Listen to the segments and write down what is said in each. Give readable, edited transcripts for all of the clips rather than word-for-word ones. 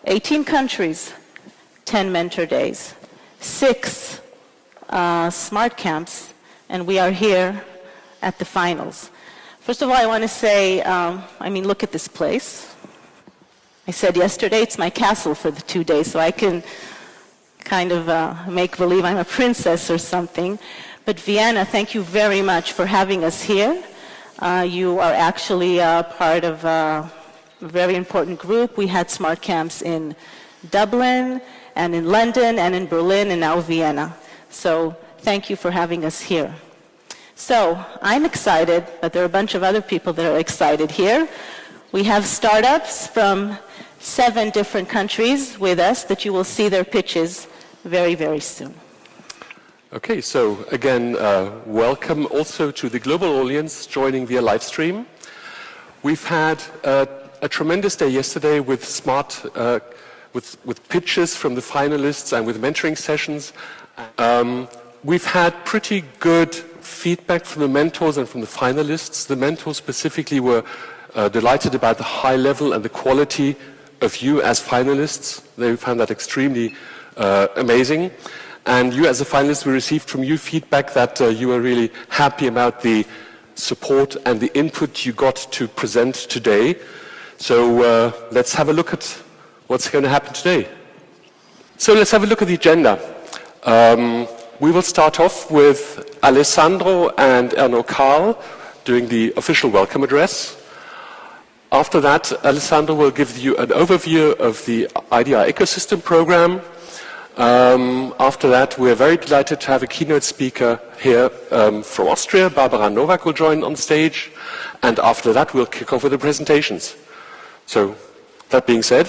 18 countries, 10 mentor days, 6 smart camps, and we are here at the finals. First of all, I want to say, look at this place. I said yesterday it's my castle for the 2 days, so I can kind of make believe I'm a princess or something. But Vienna, thank you very much for having us here. You are actually part of a very important group. We had smart camps in Dublin and in London and in Berlin and now Vienna. So thank you for having us here. So I'm excited, but there are a bunch of other people that are excited here. We have startups from 7 different countries with us that you will see their pitches very, very soon. Okay, so again, welcome also to the global audience joining via live stream. We've had a tremendous day yesterday with with pitches from the finalists and with mentoring sessions. We've had pretty good feedback from the mentors and from the finalists. The mentors specifically were delighted about the high level and the quality of you as finalists. They found that extremely amazing. And you as a finalist, we received from you feedback that you were really happy about the support and the input you got to present today. So let's have a look at what's going to happen today. So let's have a look at the agenda. We will start off with Alessandro and Erno Karl doing the official welcome address. After that, Alessandro will give you an overview of the IDI ecosystem program. After that, we are very delighted to have a keynote speaker here from Austria. Barbara Nowak will join on stage. And after that, we'll kick off with the presentations. So, that being said,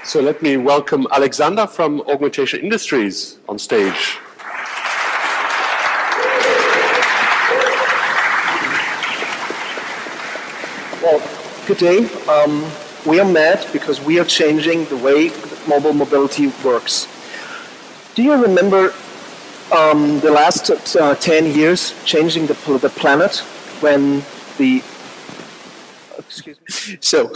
so let me welcome Alexander from Augmentation Industries on stage. Well, good day. We are mad because we are changing the way mobile mobility works. Do you remember the last 10 years changing the planet when the... Excuse me. So,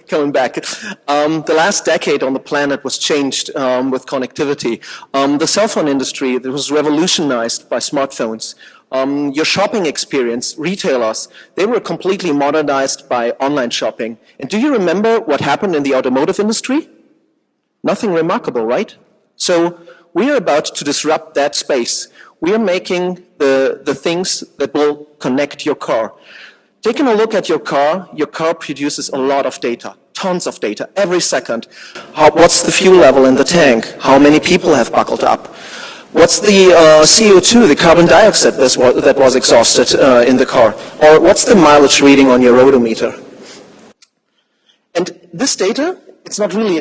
coming back, the last decade on the planet was changed with connectivity. The cell phone industry was revolutionized by smartphones. Your shopping experience, retailers, they were completely modernized by online shopping. And do you remember what happened in the automotive industry? Nothing remarkable, right? So we are about to disrupt that space. We are making the things that will connect your car. Taking a look at your car produces a lot of data, tons of data, every second. What's the fuel level in the tank? How many people have buckled up? What's the CO2, the carbon dioxide that was exhausted in the car? Or what's the mileage reading on your odometer? And this data, it's not really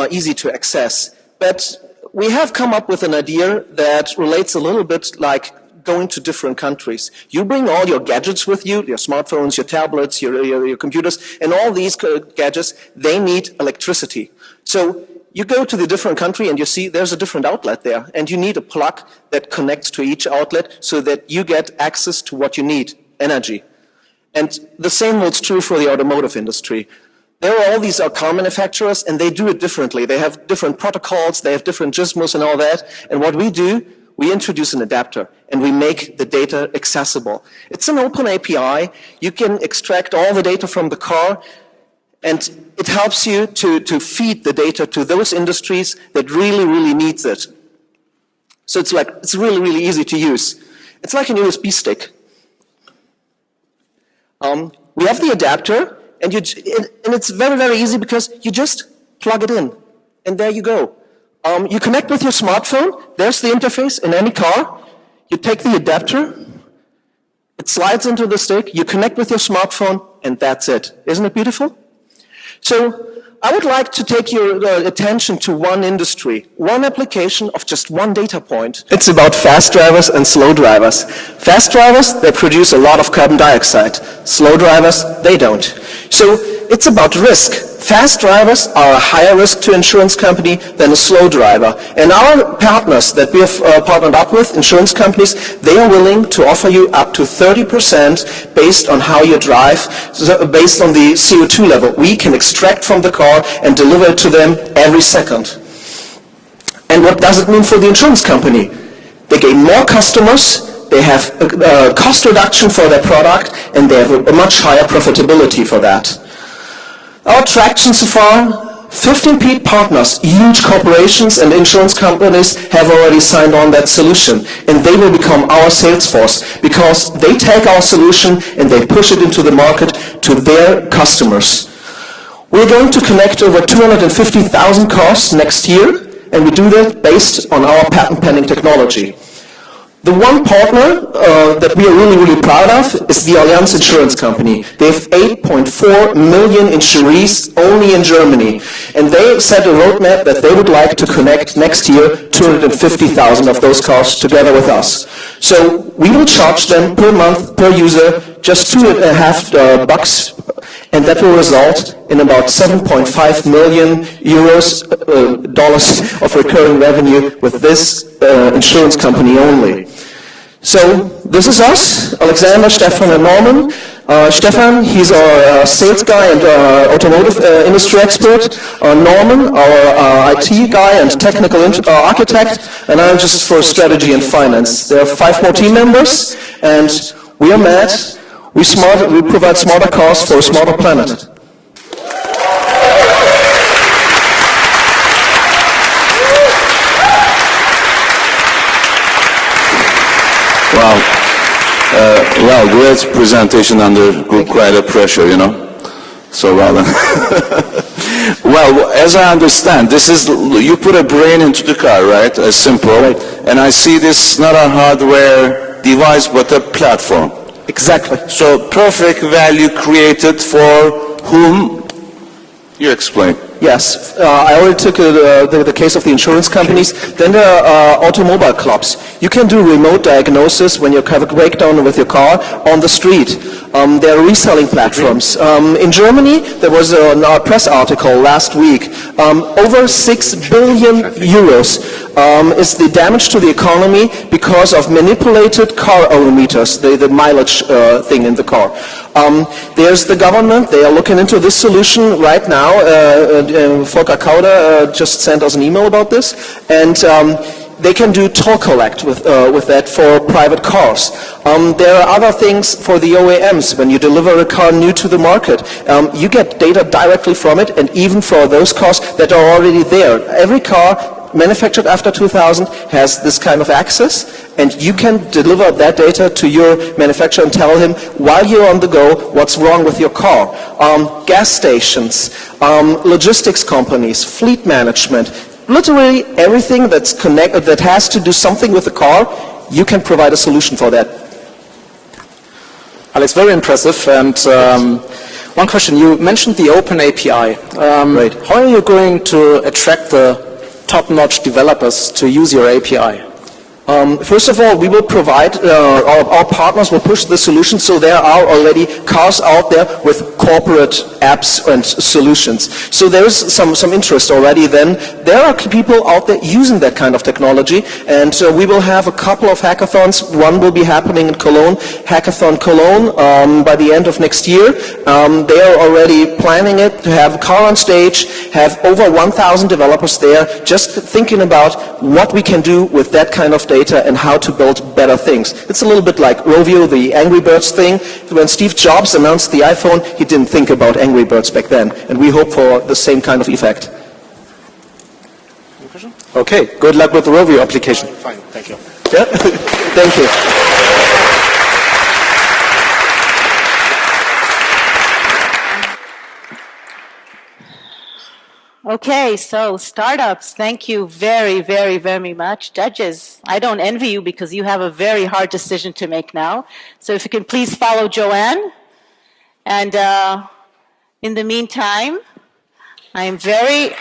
easy to access, but we have come up with an idea that relates a little bit like going to different countries. You bring all your gadgets with you, your smartphones, your tablets, your computers, and all these gadgets, they need electricity. So you go to the different country and you see there's a different outlet there, and you need a plug that connects to each outlet so that you get access to what you need, energy. And the same holds true for the automotive industry. There are all these car manufacturers, and they do it differently. They have different protocols, they have different gizmos and all that, and what we do, we introduce an adapter, and we make the data accessible. It's an open API. You can extract all the data from the car, and it helps you to feed the data to those industries that really, really needs it. So it's really, really easy to use. It's like an USB stick. We have the adapter, and it's very, very easy because you just plug it in, and there you go. You connect with your smartphone. There's the interface in any car. You take the adapter. It slides into the stick. You connect with your smartphone, and that's it. Isn't it beautiful? So I would like to take your attention to one industry, one application of just one data point. It's about fast drivers and slow drivers. Fast drivers, they produce a lot of carbon dioxide. Slow drivers, they don't. So it's about risk. Fast drivers are a higher risk to insurance company than a slow driver. And our partners that we have partnered up with, insurance companies, they are willing to offer you up to 30% based on how you drive, based on the CO2 level. We can extract from the car and deliver it to them every second. And what does it mean for the insurance company? They gain more customers, they have a cost reduction for their product, and they have a much higher profitability for that. Our traction so far, 15 partners, huge corporations and insurance companies have already signed on that solution, and they will become our sales force because they take our solution and they push it into the market to their customers. We're going to connect over 250,000 cars next year, and we do that based on our patent pending technology. The one partner that we are really, really proud of is the Allianz Insurance Company. They have 8.4 million insurees only in Germany. And they set a roadmap that they would like to connect next year 250,000 of those cars together with us. So we will charge them per month, per user, just $2.50, and that will result in about 7.5 million dollars of recurring revenue with this insurance company only. So this is us, Alexander, Stefan, and Norman. Stefan, he's our sales guy and automotive industry expert. Norman, our IT guy and technical architect, and I'm just for strategy and finance. There are 5 more team members, and we are mad. We provide smarter cars for a smarter planet. Wow. Well, great presentation under quite a pressure, you know. So well done. Well, as I understand, this is, you put a brain into the car, right? As simple. Right. And I see this not a hardware device, but a platform. Exactly. So perfect value created for whom? You explain. Yes, I already took the case of the insurance companies. Then there are automobile clubs. You can do remote diagnosis when you have a breakdown with your car on the street. There are reselling platforms. In Germany, there was a press article last week. Over 6 billion euros is the damage to the economy because of manipulated car odometers, the mileage thing in the car. There's the government. They are looking into this solution right now. Volker Kauder just sent us an email about this, and they can do toll collect with that for private cars. There are other things for the OEMs. When you deliver a car new to the market, you get data directly from it, and even for those cars that are already there. Every car manufactured after 2000 has this kind of access, and you can deliver that data to your manufacturer and tell him while you're on the go what's wrong with your car. Gas stations, logistics companies, fleet management, literally everything that's connected that has to do something with the car, you can provide a solution for that. Alex, very impressive. And one question, you mentioned the open API. Right. How are you going to attract the top-notch developers to use your API? First of all, we will provide, our partners will push the solution, so there are already cars out there with corporate apps and solutions. So there is some interest already then. There are people out there using that kind of technology, and we will have a couple of hackathons. One will be happening in Cologne, Hackathon Cologne, by the end of next year. They are already planning it to have a car on stage, have over 1,000 developers there, just thinking about what we can do with that kind of data and how to build better things. It's a little bit like Rovio, the Angry Birds thing. When Steve Jobs announced the iPhone, he didn't think about Angry Birds back then, and we hope for the same kind of effect. Okay, good luck with the Rovio application. Fine, thank you. Yeah? Thank you. Okay, so startups, thank you very, very, very much. Judges, I don't envy you because you have a very hard decision to make now. So if you can please follow Joanne. And in the meantime, I am very...